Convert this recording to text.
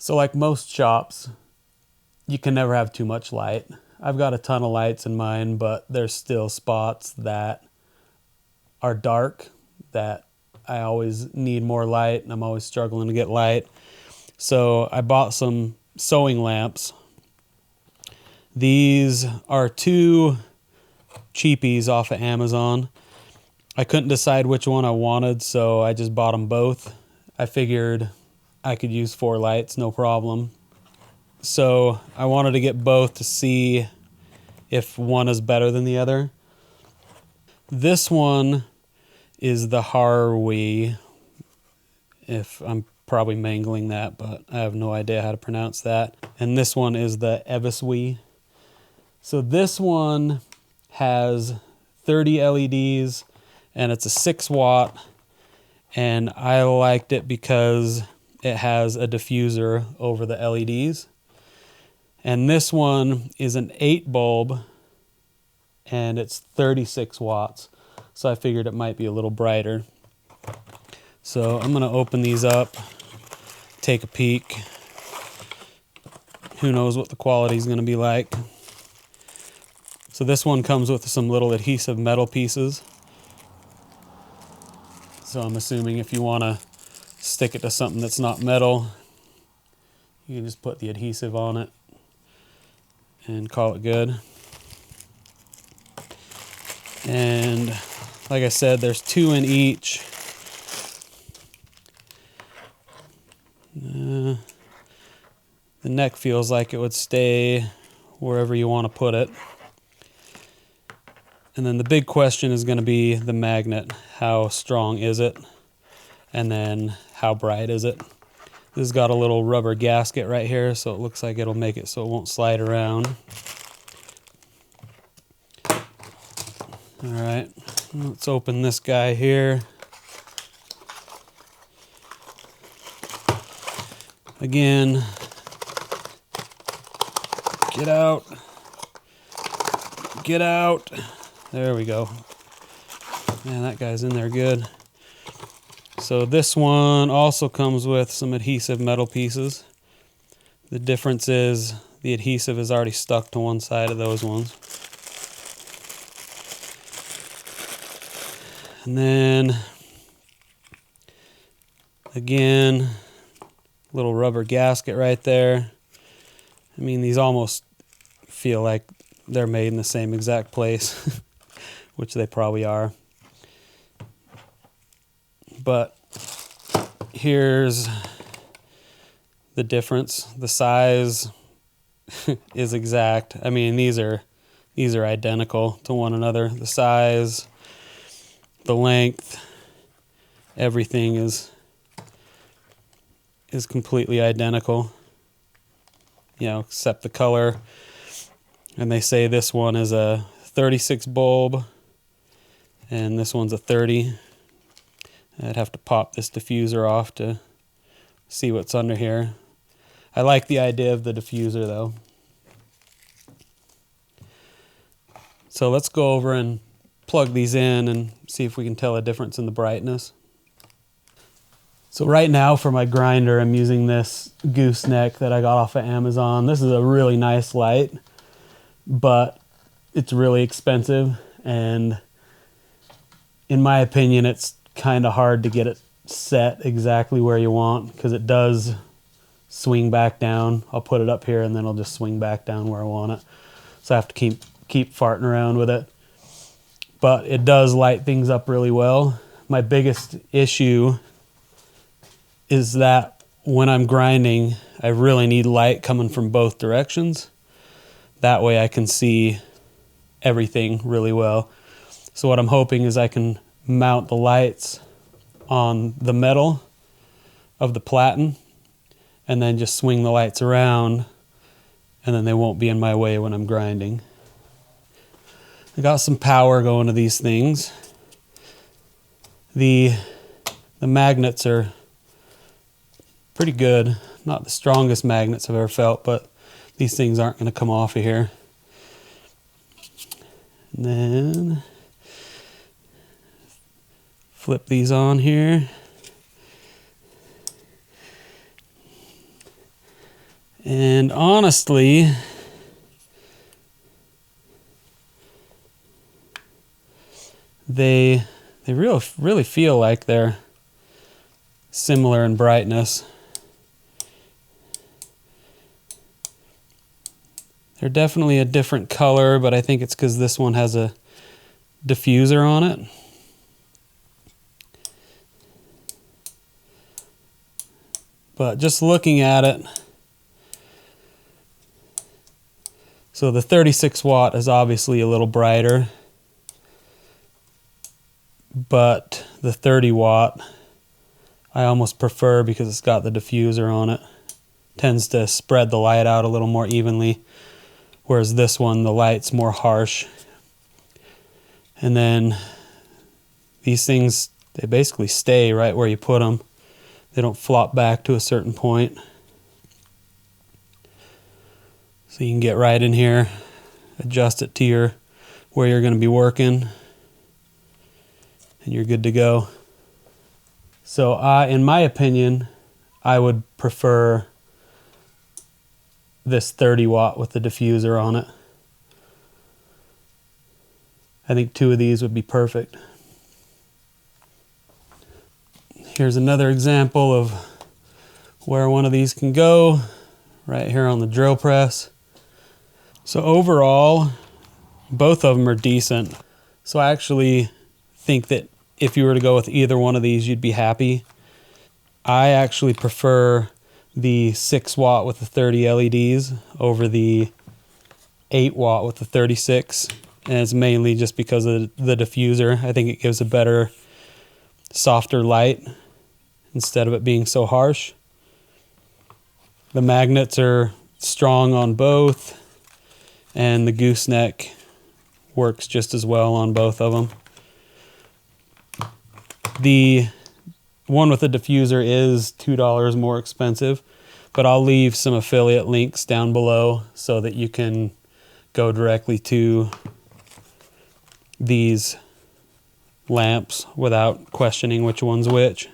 So like most shops, you can never have too much light. I've got a ton of lights in mine, but there's still spots that are dark that I always need more light, and I'm always struggling to get light. So I bought some sewing lamps. These are 2 cheapies off of Amazon. I couldn't decide which one I wanted, so I just bought them both. I figured I could use 4 lights, no problem. So I wanted to get both to see if one is better than the other. This one is the Harmiey, if I'm probably mangling that, but I have no idea how to pronounce that. And this one is the EVISWIY. So this one has 30 LEDs and it's a 6 watt, and I liked it because it has a diffuser over the LEDs. And this one is an 8 bulb and it's 36 watts. So I figured it might be a little brighter. So I'm gonna open these up, take a peek. Who knows what the quality is gonna be like. So this one comes with some little adhesive metal pieces. So I'm assuming if you wanna stick it to something that's not metal, you can just put the adhesive on it and call it good. And like I said, there's 2 in each. The neck feels like it would stay wherever you want to put it. And then the big question is going to be the magnet. How strong is it? And then how bright is it? This has got a little rubber gasket right here, so it looks like it'll make it so it won't slide around. All right, let's open this guy here. Again, get out, get out. There we go. Man, that guy's in there good. So this one also comes with some adhesive metal pieces. The difference is the adhesive is already stuck to one side of those ones. And then, again, little rubber gasket right there. I mean, these almost feel like they're made in the same exact place, which they probably are. But here's the difference. The size is exact. I mean, these are identical to one another. The size, the length, everything is completely identical, you know, except the color. And they say this one is a 36 bulb and this one's a 30. I'd have to pop this diffuser off to see what's under here. I like the idea of the diffuser though. So let's go over and plug these in and see if we can tell a difference in the brightness. So right now for my grinder, I'm using this gooseneck that I got off of Amazon. This is a really nice light, but it's really expensive, and in my opinion, it's kind of hard to get it set exactly where you want because it does swing back down. I'll put it up here and then it'll just swing back down where I want it. So I have to keep farting around with it. But it does light things up really well. My biggest issue is that when I'm grinding, I really need light coming from both directions. That way I can see everything really well. So what I'm hoping is I can mount the lights on the metal of the platen and then just swing the lights around, and then they won't be in my way when I'm grinding. I got some power going to these things. The magnets are pretty good. Not the strongest magnets I've ever felt, but these things aren't going to come off of here. And then flip these on here. And honestly, they really feel like they're similar in brightness. They're definitely a different color, but I think it's because this one has a diffuser on it. But just looking at it, so the 36 watt is obviously a little brighter, but the 30 watt I almost prefer because it's got the diffuser on it. Tends to spread the light out a little more evenly, whereas this one, the light's more harsh. And then these things, they basically stay right where you put them. They don't flop back to a certain point. So you can get right in here, adjust it to where you're going to be working, and you're good to go. So in my opinion, I would prefer this 30 watt with the diffuser on it. I think 2 of these would be perfect. Here's another example of where one of these can go, right here on the drill press. So overall, both of them are decent. So I actually think that if you were to go with either one of these, you'd be happy. I actually prefer the 6 watt with the 30 LEDs over the 8 watt with the 36. And it's mainly just because of the diffuser. I think it gives a better, softer light instead of it being so harsh. The magnets are strong on both, and the gooseneck works just as well on both of them. The one with the diffuser is $2 more expensive, but I'll leave some affiliate links down below so that you can go directly to these lamps without questioning which one's which.